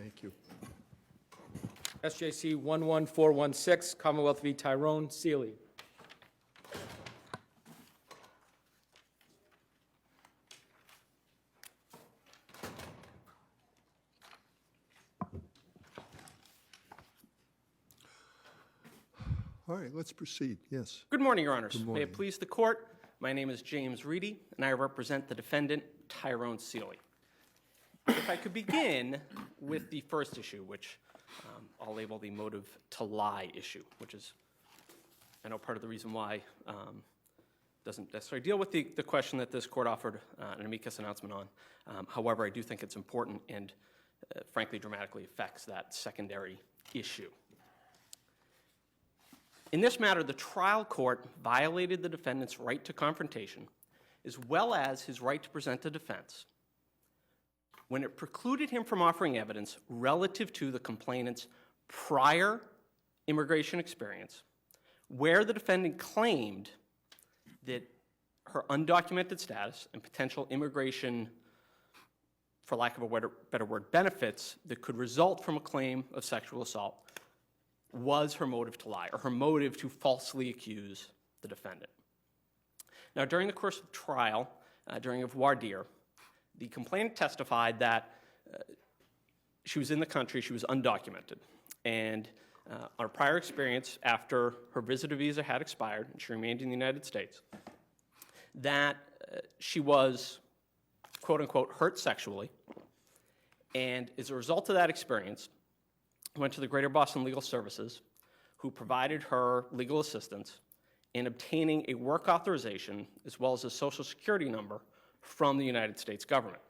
Thank you. SJC-11416, Commonwealth v. Tyrone Seeley. All right, let's proceed. Yes. Good morning, Your Honors. Good May morning. it please the Court, my name is James Reedy, and I represent the defendant, Tyrone Seeley. If I could begin with the first issue, which I'll label the motive to lie issue, which is, I know, part of the reason why doesn't necessarily deal with the question that this Court offered an amicus announcement on. However, I do think it's important and, frankly, dramatically affects that secondary issue. In this matter, the trial court violated the defendant's right to confrontation, as well as his right to present a defense, when it precluded him from offering evidence relative to the complainant's prior immigration experience, where the defendant claimed that her undocumented status and potential immigration, for lack of a better word, benefits that could result from a claim of sexual assault was her motive to lie, or her motive to falsely accuse the defendant. Now, during the course of trial, during a voir dire, the complainant testified that she was in the country, she was undocumented, and on a prior experience after her visitor visa had expired and she remained in the United States, that she was, quote unquote, hurt sexually, and as a result of that experience, went to the Greater Boston Legal Services, who provided her legal assistance in obtaining a work authorization as well as a Social Security number from the United States government.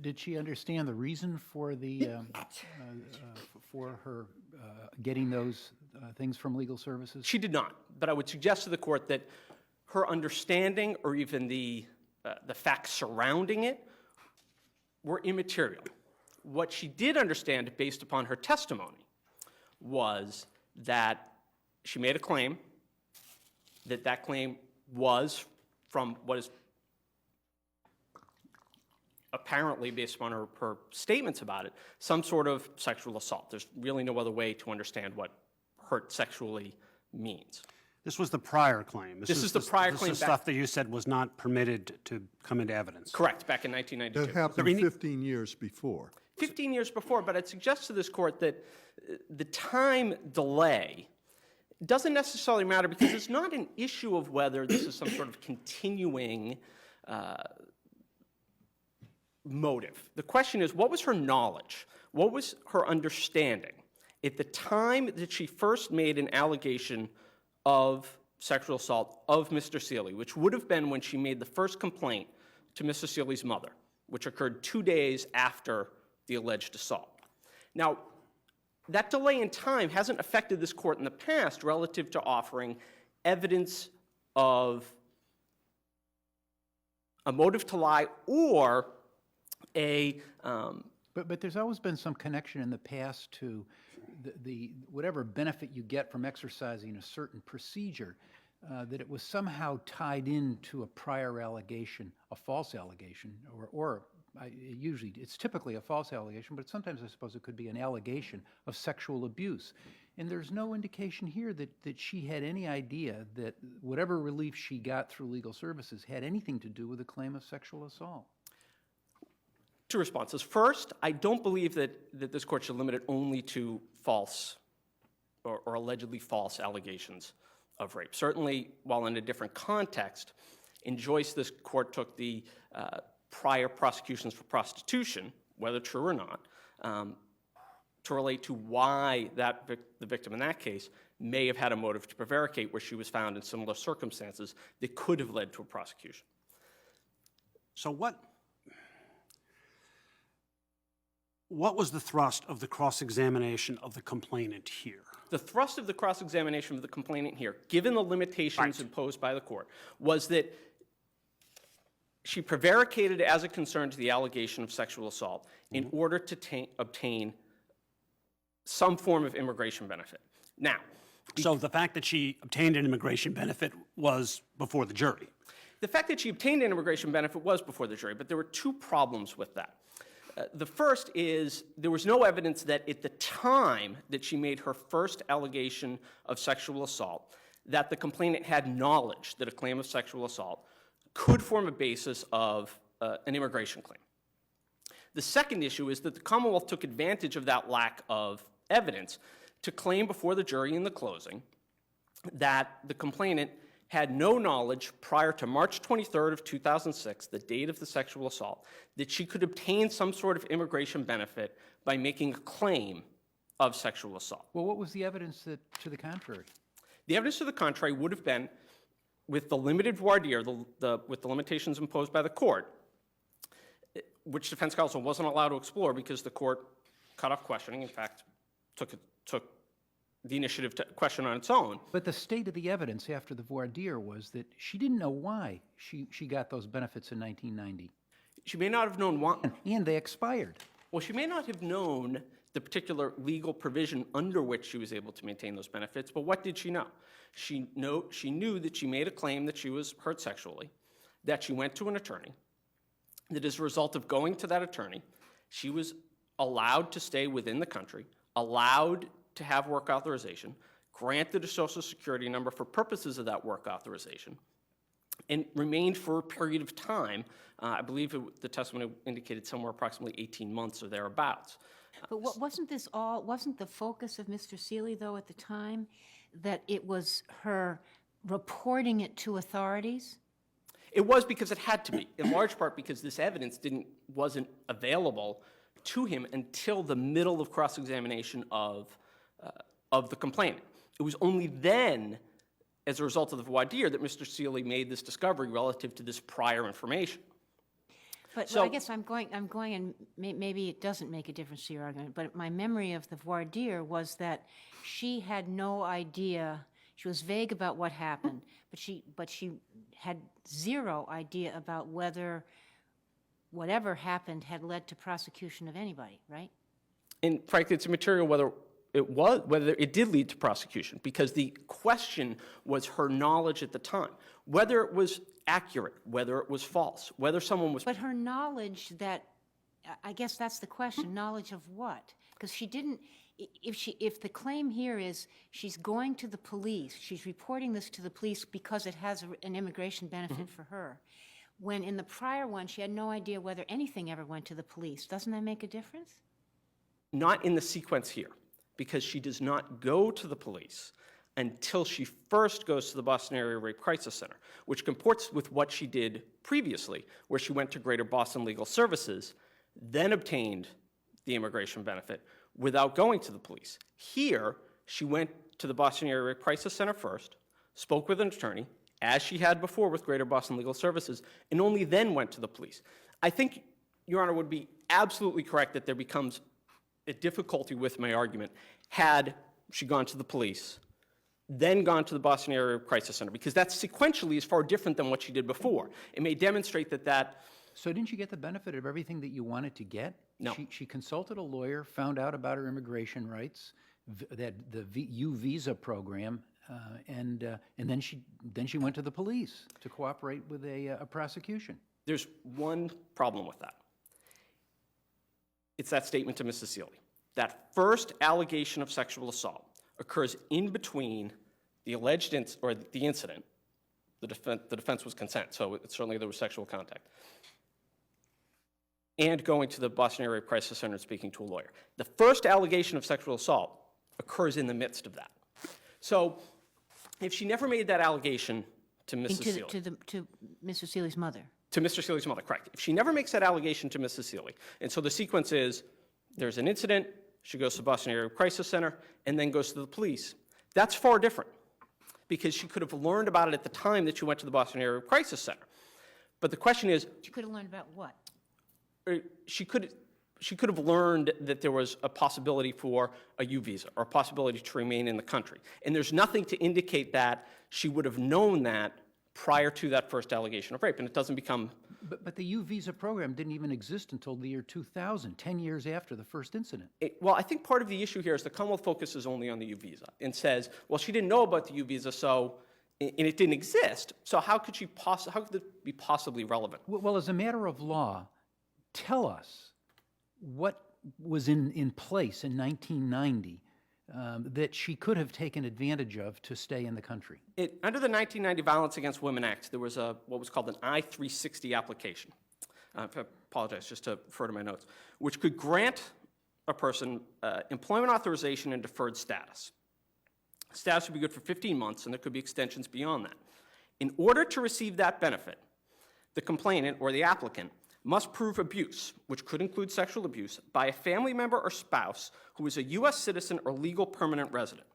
Did she understand the reason for the for her getting those things from legal services? She did not, but I would suggest to the court that her understanding or even the facts surrounding it were immaterial. What she did understand, based upon her testimony, was that she made a claim, that claim was, from what is apparently, based upon her statements about it, some sort of sexual assault. There's really no other way to understand what hurt sexually means. This was the prior claim. This is the prior claim. This is stuff that you said was not permitted to come into evidence. Correct, back in 1992. That happened 15 years before. 15 years before, but I'd suggest to this court that the time delay doesn't necessarily matter, because it's not an issue of whether this is some sort of continuing motive. The question is, what was her knowledge? What was her understanding at the time that she first made an allegation of sexual assault of Mr. Seeley, which would have been when she made the first complaint to Mr. Seeley's mother, which occurred 2 days after the alleged assault. Now, that delay in time hasn't affected this court in the past relative to offering evidence of a motive to lie or a... But there's always been some connection in the past to the whatever benefit you get from exercising a certain procedure, that it was somehow tied into a prior allegation, a false allegation, or usually it's typically a false allegation, but sometimes I suppose it could be an allegation of sexual abuse. And there's no indication here that she had any idea that whatever relief she got through legal services had anything to do with a claim of sexual assault. Two responses. First, I don't believe that this court should limit it only to false or allegedly false allegations of rape. Certainly, while in a different context, in Joyce, this court took the prior prosecutions for prostitution, whether true or not, to relate to why the victim in that case may have had a motive to prevaricate, where she was found in similar circumstances that could have led to a prosecution. So what was the thrust of the cross-examination of the complainant here? The thrust of the cross-examination of the complainant here, given the limitations imposed by the court, was that she prevaricated as a concern to the allegation of sexual assault in order to obtain some form of immigration benefit. Now, So the fact that she obtained an immigration benefit was before the jury? the fact that she obtained an immigration benefit was before the jury, but there were two problems with that. The first is there was no evidence that at the time that she made her first allegation of sexual assault, that the complainant had knowledge that a claim of sexual assault could form a basis of an immigration claim. The second issue is that the Commonwealth took advantage of that lack of evidence to claim before the jury in the closing that the complainant had no knowledge prior to March 23rd of 2006, the date of the sexual assault, that she could obtain some sort of immigration benefit by making a claim of sexual assault. Well, what was the evidence to the contrary? The evidence to the contrary would have been, with the limited voir dire, with the limitations imposed by the court, which defense counsel wasn't allowed to explore because the court cut off questioning, in fact, took the initiative to question on its own. But the state of the evidence after the voir dire was that she didn't know why she got those benefits in 1990. She may not have known why. And they expired. Well, she may not have known the particular legal provision under which she was able to maintain those benefits, but what did she know? She knew that she made a claim that she was hurt sexually, that she went to an attorney, that as a result of going to that attorney, she was allowed to stay within the country, allowed to have work authorization, granted a Social Security number for purposes of that work authorization, and remained for a period of time. I believe the testimony indicated somewhere approximately 18 months or thereabouts. But wasn't the focus of Mr. Seeley, though, at the time, that it was her reporting it to authorities? It was because it had to be, in large part because this evidence wasn't available to him until the middle of cross-examination of the complainant. It was only then, as a result of the voir dire, that Mr. Seeley made this discovery relative to this prior information. But So- I guess I'm going, and maybe it doesn't make a difference to your argument, but my memory of the voir dire was that she had no idea, she was vague about what happened, but she had zero idea about whether whatever happened had led to prosecution of anybody, right? And frankly, it's immaterial whether it did lead to prosecution, because the question was her knowledge at the time, whether it was accurate, whether it was false, whether someone was. But her knowledge that, I guess that's the question, knowledge of what? Because she didn't, if the claim here is she's going to the police, she's reporting this to the police because it has an immigration benefit for her, when in the prior one she had no idea whether anything ever went to the police, doesn't that make a difference? Not in the sequence here, because she does not go to the police until she first goes to the Boston Area Rape Crisis Center, which comports with what she did previously, where she went to Greater Boston Legal Services, then obtained the immigration benefit without going to the police. Here, she went to the Boston Area Rape Crisis Center first, spoke with an attorney, as she had before with Greater Boston Legal Services, and only then went to the police. I think, Your Honor, would be absolutely correct that there becomes a difficulty with my argument had she gone to the police, then gone to the Boston Area Crisis Center, because that sequentially is far different than what she did before. It may demonstrate that. So didn't you get the benefit of everything that you wanted to get? No. She consulted a lawyer, found out about her immigration rights, the U visa program, and then she went to the police to cooperate with a prosecution. There's one problem with that. It's that statement to Mrs. Seeley. That first allegation of sexual assault occurs in between the alleged incident. The defense was consent, so certainly there was sexual contact, and going to the Boston Area Crisis Center and speaking to a lawyer. The first allegation of sexual assault occurs in the midst of that. So if she never made that allegation to Mrs. Seeley. To Mr. Seeley's mother. To Mr. Seeley's mother, correct. If she never makes that allegation to Mrs. Seeley, and so the sequence is there's an incident, she goes to the Boston Area Crisis Center, and then goes to the police, that's far different, because she could have learned about it at the time that she went to the Boston Area Crisis Center. But the question is, She could have learned about what? she could have learned that there was a possibility for a U visa or a possibility to remain in the country. And there's nothing to indicate that she would have known that prior to that first allegation of rape, and it doesn't become. But the U visa program didn't even exist until the year 2000, 10 years after the first incident. Well, I think part of the issue here is the Commonwealth focuses only on the U visa and says, well, she didn't know about the U visa, and it didn't exist, so how could it be possibly relevant? Well, as a matter of law, tell us what was in place in 1990 that she could have taken advantage of to stay in the country? Under the 1990 Violence Against Women Act, there was what was called an I-360 application. I apologize, just to refer to my notes, which could grant a person employment authorization and deferred status. Status would be good for 15 months, and there could be extensions beyond that. In order to receive that benefit, the complainant or the applicant must prove abuse, which could include sexual abuse, by a family member or spouse who is a U.S. citizen or legal permanent resident,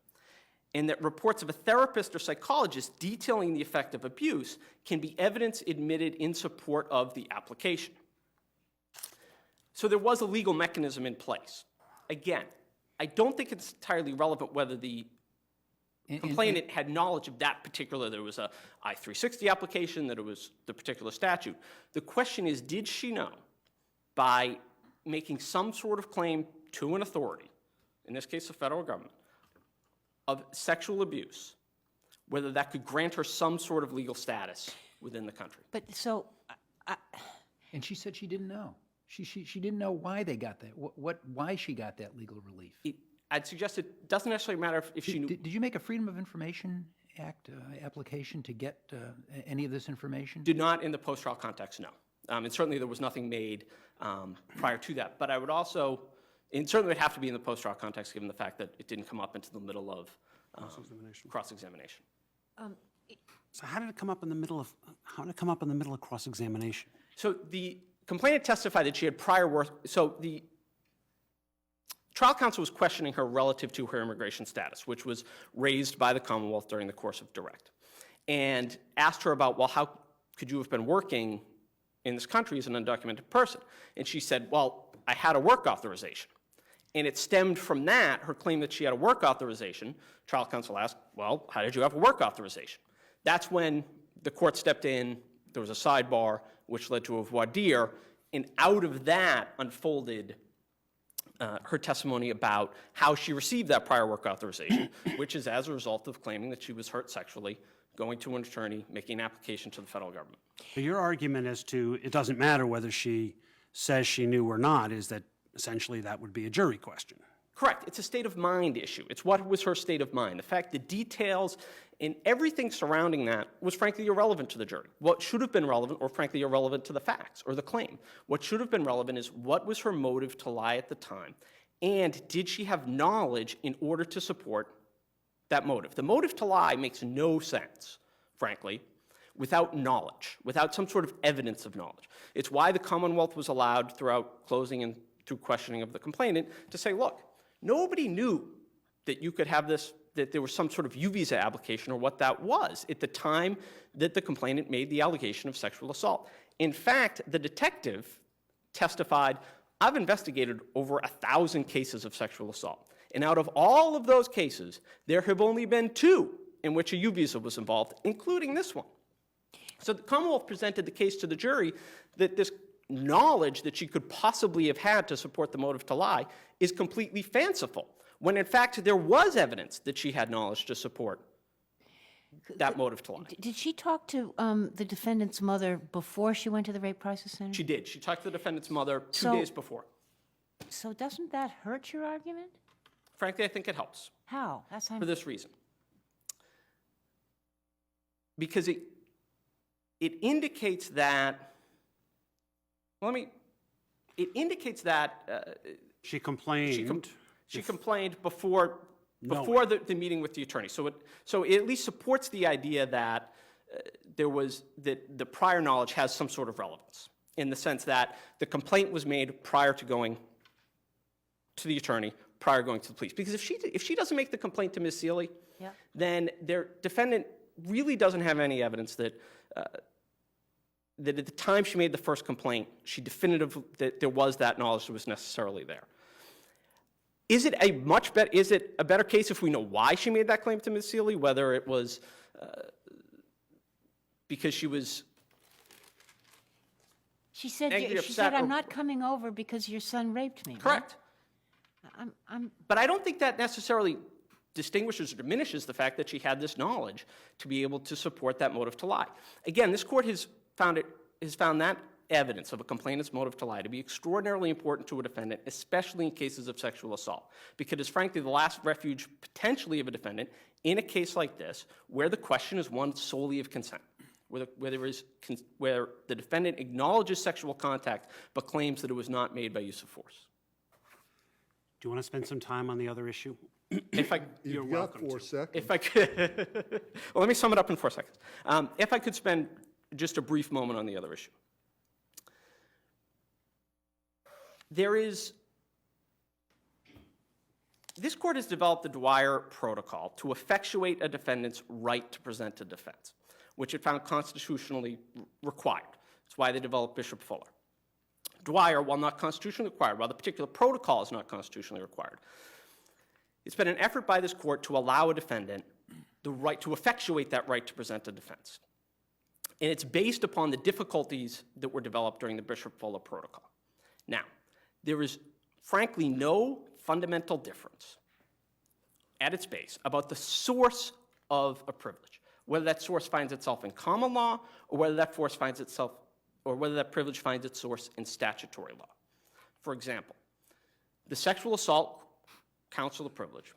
and that reports of a therapist or psychologist detailing the effect of abuse can be evidence admitted in support of the application. So there was a legal mechanism in place. Again, I don't think it's entirely relevant whether the complainant had knowledge of that particular, there was a I-360 application, that it was the particular statute. The question is, did she know by making some sort of claim to an authority, in this case the federal government, of sexual abuse, whether that could grant her some sort of legal status within the country? But so, And she said she didn't know. She didn't know why they got that, why she got that legal relief. I'd suggest it doesn't necessarily matter if she knew. Did you make a Freedom of Information Act application to get any of this information? Did not in the post-trial context, no. And certainly there was nothing made prior to that. But I would also, and certainly would have to be in the post-trial context given the fact that it didn't come up into the middle of cross-examination. So how did it come up in the middle of cross-examination? So the complainant testified that she had prior work, so the trial counsel was questioning her relative to her immigration status, which was raised by the Commonwealth during the course of direct, and asked her about, well, how could you have been working in this country as an undocumented person? And she said, well, I had a work authorization. And it stemmed from that, her claim that she had a work authorization. Trial counsel asked, well, how did you have a work authorization? That's when the court stepped in, there was a sidebar, which led to a voir dire, and out of that unfolded her testimony about how she received that prior work authorization, which is as a result of claiming that she was hurt sexually, going to an attorney, making an application to the federal government. So your argument as to it doesn't matter whether she says she knew or not is that essentially that would be a jury question. Correct. It's a state of mind issue. It's what was her state of mind. The fact, the details and everything surrounding that was frankly irrelevant to the jury. What should have been relevant, or frankly irrelevant to the facts or the claim, what should have been relevant is what was her motive to lie at the time, and did she have knowledge in order to support that motive? The motive to lie makes no sense, frankly, without knowledge, without some sort of evidence of knowledge. It's why the Commonwealth was allowed throughout closing and through questioning of the complainant to say, look, nobody knew that you could have this, that there was some sort of U-visa application or what that was at the time that the complainant made the allegation of sexual assault. In fact, the detective testified, I've investigated over 1,000 cases of sexual assault. And out of all of those cases, there have only been 2 in which a U-visa was involved, including this one. So the Commonwealth presented the case to the jury that this knowledge that she could possibly have had to support the motive to lie is completely fanciful, when in fact there was evidence that she had knowledge to support that motive to lie. did she talk to the defendant's mother before she went to the Rape Crisis Center? She did. She talked to the defendant's mother 2 So- days before. So doesn't that hurt your argument? Frankly, I think it helps How? That's for this reason. Because it indicates that, it indicates that She complained. she complained before the meeting with the attorney. So it at least supports the idea that that the prior knowledge has some sort of relevance, in the sense that the complaint was made prior to going to the attorney, prior to going to the police. Because if she doesn't make the complaint to Ms. Seeley, Yeah. then their defendant really doesn't have any evidence that that at the time she made the first complaint, that there was that knowledge that was necessarily there. Is it a better case if we know why she made that claim to Ms. Seeley, whether it was because she was She said, angry, she said, upset, I'm or- not coming over because your son raped me. right? correct? I'm, But I don't think that necessarily distinguishes or diminishes the fact that she had this knowledge to be able to support that motive to lie. Again, this court has found that evidence of a complainant's motive to lie to be extraordinarily important to a defendant, especially in cases of sexual assault, because it's frankly the last refuge potentially of a defendant in a case like this where the question is one solely of consent, where the defendant acknowledges sexual contact but claims that it was not made by use of force. Do you want to spend some time on the other issue? If I, You've got 4 seconds. if I could, well, let me sum it up in 4 seconds. If I could spend just a brief moment on the other issue. This court has developed the Dwyer Protocol to effectuate a defendant's right to present a defense, which it found constitutionally required. That's why they developed Bishop Fuller. Dwyer, while not constitutionally required, while the particular protocol is not constitutionally required, it's been an effort by this court to allow a defendant the right to effectuate that right to present a defense. And it's based upon the difficulties that were developed during the Bishop Fuller Protocol. Now, there is frankly no fundamental difference at its base about the source of a privilege, whether that source finds itself in common law or whether that force finds itself or whether that privilege finds its source in statutory law. For example, the sexual assault counsel of privilege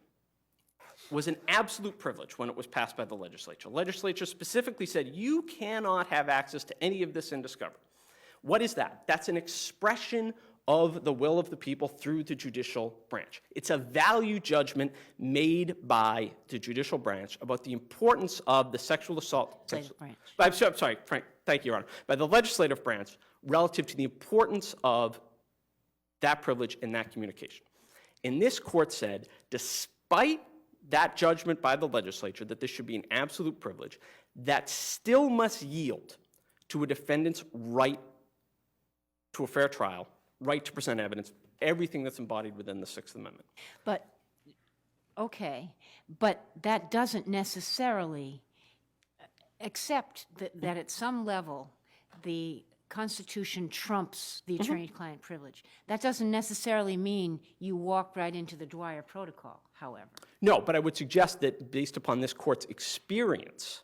was an absolute privilege when it was passed by the legislature. The legislature specifically said you cannot have access to any of this in discovery. What is that? That's an expression of the will of the people through the judicial branch. It's a value judgment made by the judicial branch about the importance of the sexual assault. Legislative branch. I'm sorry, Frank, thank you, Your Honor. By the legislative branch relative to the importance of that privilege in that communication. And this court said, despite that judgment by the legislature that this should be an absolute privilege, that still must yield to a defendant's right to a fair trial, right to present evidence, everything that's embodied within the Sixth Amendment. But, okay, but that doesn't necessarily, except that at some level, the Constitution trumps the attorney-client privilege. That doesn't necessarily mean you walk right into the Dwyer Protocol, however. No, but I would suggest that based upon this court's experience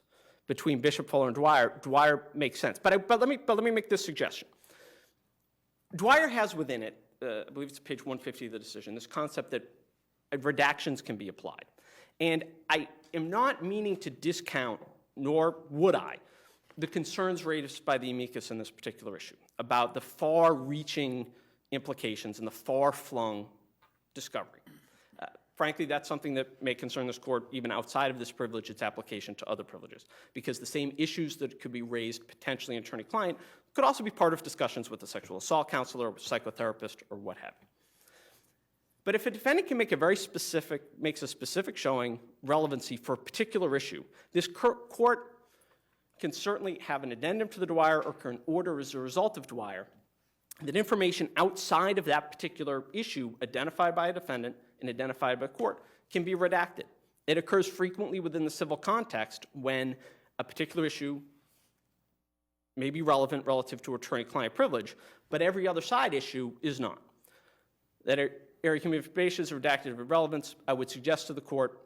between Bishop Fuller and Dwyer makes sense. But let me make this suggestion. Dwyer has within it, I believe it's page 150 of the decision, this concept that redactions can be applied. And I am not meaning to discount, nor would I, the concerns raised by the amicus in this particular issue about the far-reaching implications and the far-flung discovery. Frankly, that's something that may concern this court even outside of this privilege, its application to other privileges, because the same issues that could be raised potentially in attorney-client could also be part of discussions with a sexual assault counselor or psychotherapist or what have you. But if a defendant can make makes a specific showing relevancy for a particular issue, this court can certainly have an addendum to the Dwyer or can order as a result of Dwyer that information outside of that particular issue identified by a defendant and identified by a court can be redacted. It occurs frequently within the civil context when a particular issue may be relevant relative to attorney-client privilege, but every other side issue is not. That area can be information is redacted of irrelevance. I would suggest to the court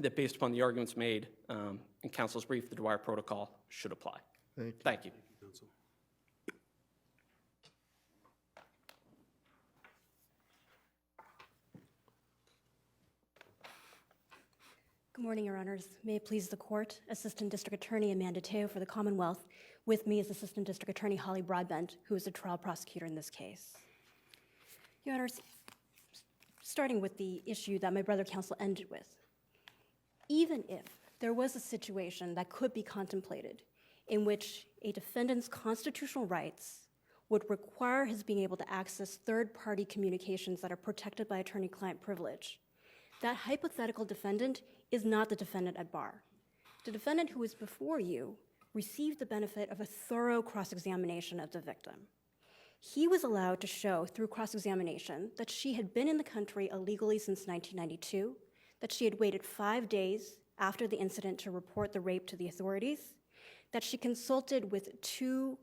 that based upon the arguments made in counsel's brief, the Dwyer Protocol should apply. Thank you. Counsel. Good morning, Your Honors. May it please the Court, Assistant District Attorney Amanda Teo for the Commonwealth. With me is Assistant District Attorney Holly Broadbent, who is the trial prosecutor in this case. Your Honors, starting with the issue that my brother counsel ended with, even if there was a situation that could be contemplated in which a defendant's constitutional rights would require his being able to access third-party communications that are protected by attorney-client privilege, that hypothetical defendant is not the defendant at bar. The defendant who is before you received the benefit of a thorough cross-examination of the victim. He was allowed to show through cross-examination that she had been in the country illegally since 1992, that she had waited 5 days after the incident to report the rape to the authorities, that she consulted with 2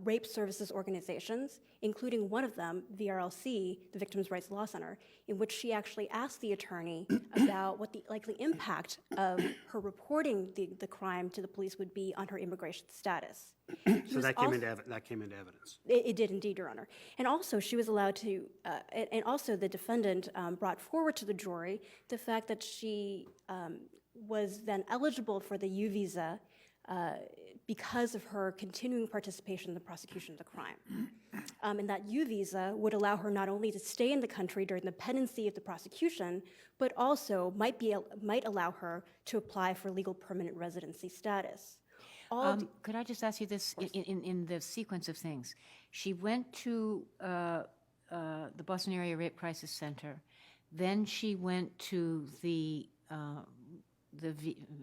rape services organizations, including one of them, VRLC, the Victims' Rights Law Center, in which she actually asked the attorney about what the likely impact of her reporting the crime to the police would be on her immigration status. So that came into evidence. It did indeed, Your Honor. And also, she was allowed to, and also the defendant brought forward to the jury the fact that she was then eligible for the U visa because of her continuing participation in the prosecution of the crime. And that U visa would allow her not only to stay in the country during the pendency of the prosecution, but also might allow her to apply for legal permanent residency status. Could I just ask you this, in the sequence of things? She went to the Boston Area Rape Crisis Center, then she went to the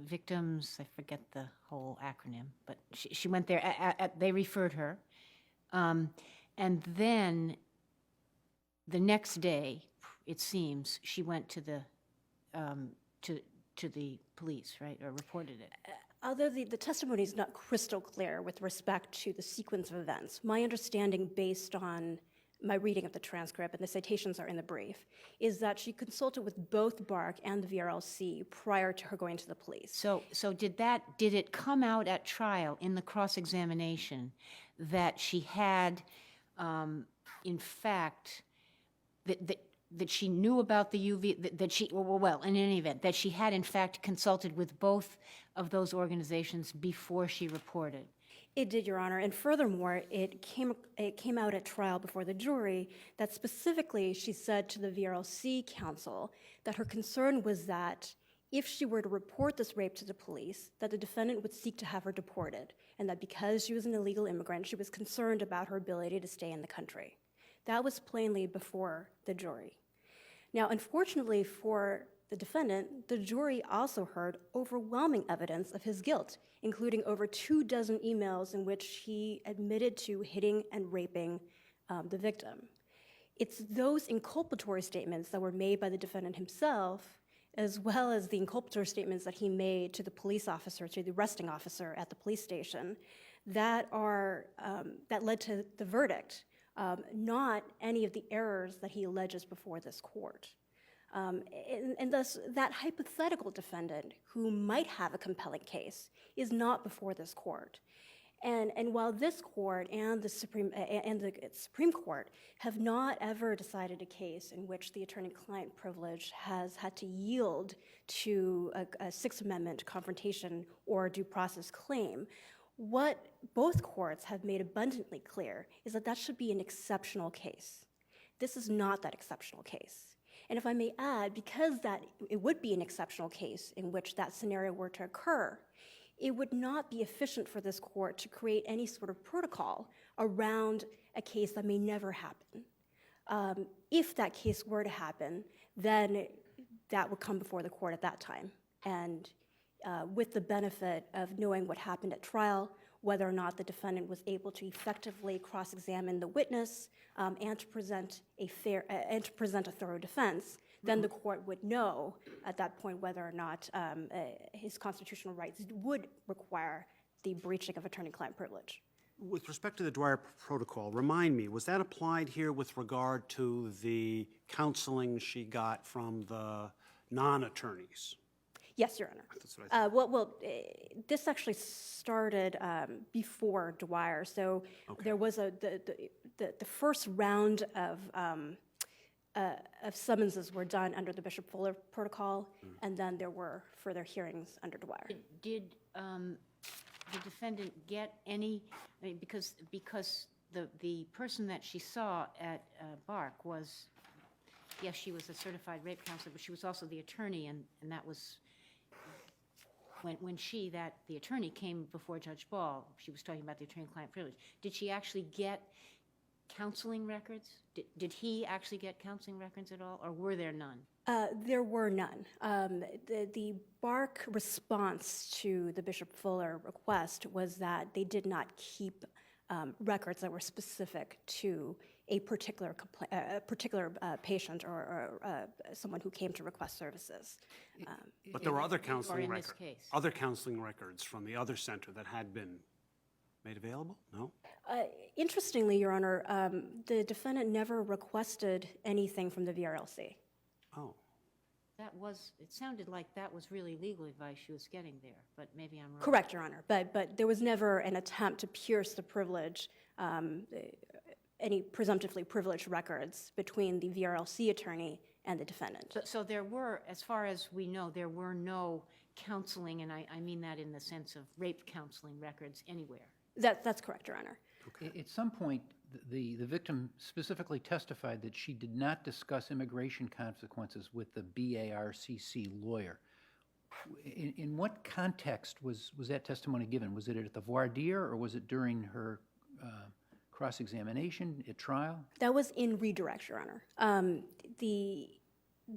victims, I forget the whole acronym, but she went there, they referred her. And then the next day, it seems, she went to the police, right, or reported it. Although the testimony is not crystal clear with respect to the sequence of events, my understanding based on my reading of the transcript, and the citations are in the brief, is that she consulted with both BARC and the VRLC prior to her going to the police. So did it come out at trial in the cross-examination that she had, in fact, that she knew about the UV, that she, well, in any event, that she had in fact consulted with both of those organizations before she reported? It did, Your Honor, and furthermore, it came out at trial before the jury that specifically she said to the VRLC counsel that her concern was that if she were to report this rape to the police, that the defendant would seek to have her deported, and that because she was an illegal immigrant, she was concerned about her ability to stay in the country. That was plainly before the jury. Now, unfortunately for the defendant, the jury also heard overwhelming evidence of his guilt, including over 24 emails in which he admitted to hitting and raping the victim. It's those inculpatory statements that were made by the defendant himself, as well as the inculpatory statements that he made to the police officer, to the arresting officer at the police station, that led to the verdict, not any of the errors that he alleges before this court. And thus, that hypothetical defendant who might have a compelling case is not before this court. And while this court and the Supreme Court have not ever decided a case in which the attorney-client privilege has had to yield to a Sixth Amendment confrontation or due process claim, what both courts have made abundantly clear is that that should be an exceptional case. This is not that exceptional case. And if I may add, because it would be an exceptional case in which that scenario were to occur, it would not be efficient for this court to create any sort of protocol around a case that may never happen. If that case were to happen, then that would come before the court at that time. And with the benefit of knowing what happened at trial, whether or not the defendant was able to effectively cross-examine the witness and to present a thorough defense, then the court would know at that point whether or not his constitutional rights would require the breaching of attorney-client privilege. With respect to the Dwyer Protocol, remind me, was that applied here with regard to the counseling she got from the non-attorneys? Yes, Your Honor. That's what I thought. This actually started before Dwyer. So there was the first round of summonses were done under the Bishop Fuller Protocol, and then there were further hearings under Dwyer. Did the defendant get any, I mean, because the person that she saw at BARC was, yes, she was a certified rape counselor, but she was also the attorney, and that was, when the attorney came before Judge Ball, she was talking about the attorney-client privilege. Did she actually get counseling records? Did he actually get counseling records at all, or were there none? There were none. The BARC response to the Bishop Fuller request was that they did not keep records that were specific to a particular patient or someone who came to request services. But there were other counseling in this records, case. other counseling records from the other center that had been made available? No? Interestingly, Your Honor, the defendant never requested anything from the VRLC. Oh. It sounded like that was really legal advice she was getting there, but maybe I'm wrong. Correct, Your Honor, but there was never an attempt to pierce the privilege, any presumptively privileged records between the VRLC attorney and the defendant. So there were, as far as we know, there were no counseling, and I mean that in the sense of rape counseling records anywhere. That's correct, Your Honor. At some point, the victim specifically testified that she did not discuss immigration consequences with the BARCC lawyer. In what context was that testimony given? Was it at the voir dire, or was it during her cross-examination at trial? That was in redirect, Your Honor.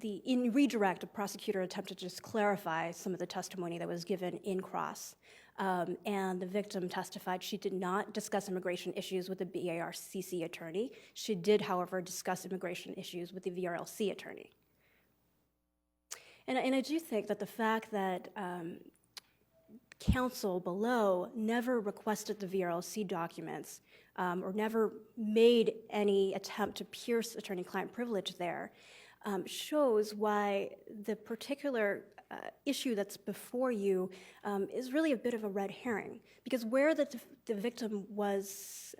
In redirect, a prosecutor attempted to just clarify some of the testimony that was given in cross, and the victim testified she did not discuss immigration issues with the BARCC attorney. She did, however, discuss immigration issues with the VRLC attorney. And I do think that the fact that counsel below never requested the VRLC documents or never made any attempt to pierce attorney-client privilege there shows why the particular issue that's before you is really a bit of a red herring. Because where the victim was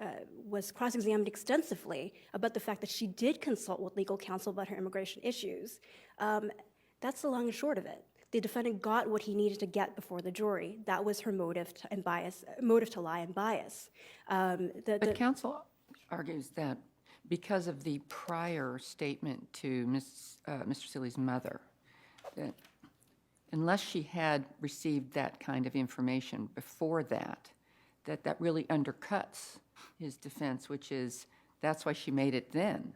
cross-examined extensively about the fact that she did consult with legal counsel about her immigration issues, that's the long and short of it. The defendant got what he needed to get before the jury. That was her motive to lie and bias. But counsel argues that because of the prior statement to Mr. Seeley's mother, that unless she had received that kind of information before that really undercuts his defense, which is that's why she made it then.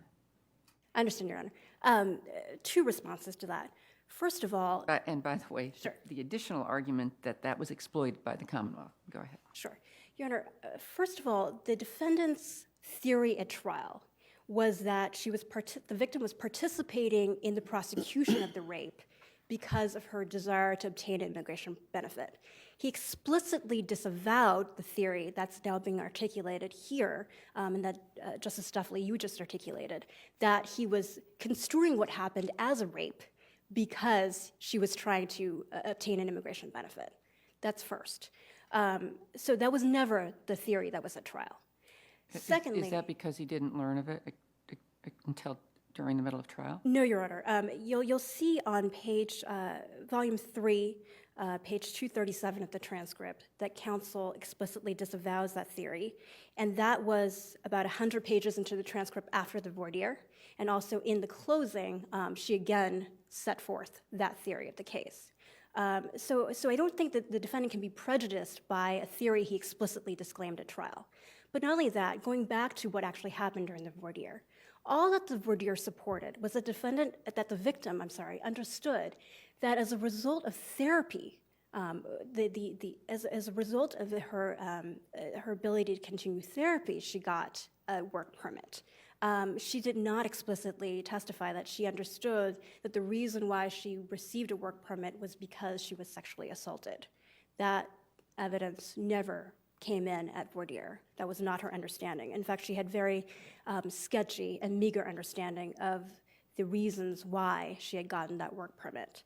I understand, Your Honor. Two responses to that. First of all... And by the way, sure. The additional argument that was exploited by the Commonwealth. Go ahead. Sure. Your Honor, first of all, the defendant's theory at trial was that the victim was participating in the prosecution of the rape because of her desire to obtain an immigration benefit. He explicitly disavowed the theory that's now being articulated here, and that Justice Duffley, you just articulated, that he was construing what happened as a rape because she was trying to obtain an immigration benefit. That's first. So that was never the theory that was at trial. Secondly... Is that because he didn't learn of it until during the middle of trial? No, Your Honor. You'll see on volume 3, page 237 of the transcript, that counsel explicitly disavows that theory, and that was about 100 pages into the transcript after the voir dire, and also in the closing, she again set forth that theory of the case. So I don't think that the defendant can be prejudiced by a theory he explicitly disclaimed at trial. But not only that, going back to what actually happened during the voir dire, all that the voir dire supported was that the victim understood that as a result of therapy, as a result of her ability to continue therapy, she got a work permit. She did not explicitly testify that she understood that the reason why she received a work permit was because she was sexually assaulted. That evidence never came in at voir dire. That was not her understanding. In fact, she had very sketchy and meager understanding of the reasons why she had gotten that work permit.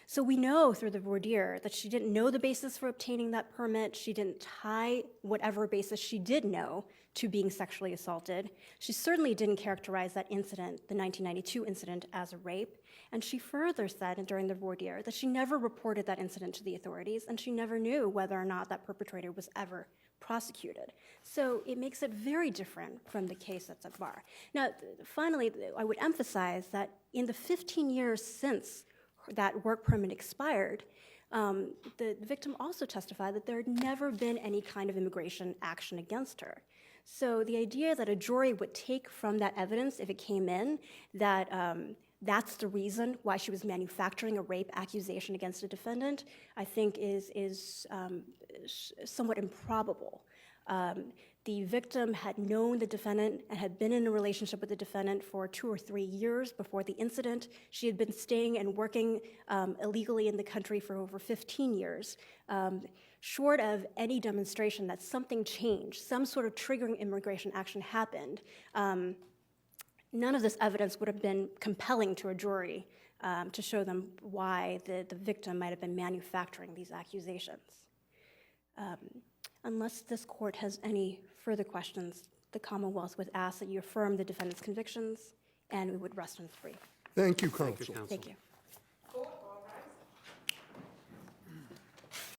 So we know through the voir dire that she didn't know the basis for obtaining that permit. She didn't tie whatever basis she did know to being sexually assaulted. She certainly didn't characterize that incident, the 1992 incident, as a rape. And she further said during the voir dire that she never reported that incident to the authorities, and she never knew whether or not that perpetrator was ever prosecuted. So it makes it very different from the case that's at bar. Now, finally, I would emphasize that in the 15 years since that work permit expired, the victim also testified that there had never been any kind of immigration action against her. So the idea that a jury would take from that evidence, if it came in, that that's the reason why she was manufacturing a rape accusation against a defendant, I think is somewhat improbable. The victim had known the defendant and had been in a relationship with the defendant for 2 or 3 years before the incident. She had been staying and working illegally in the country for over 15 years. short of any demonstration that something changed, some sort of triggering immigration action happened, none of this evidence would have been compelling to a jury to show them why the victim might have been manufacturing these accusations. Unless this court has any further questions, the Commonwealth would ask that you affirm the defendant's convictions, and we would rest on its brief. Thank you, counsel. Counsel. Thank you.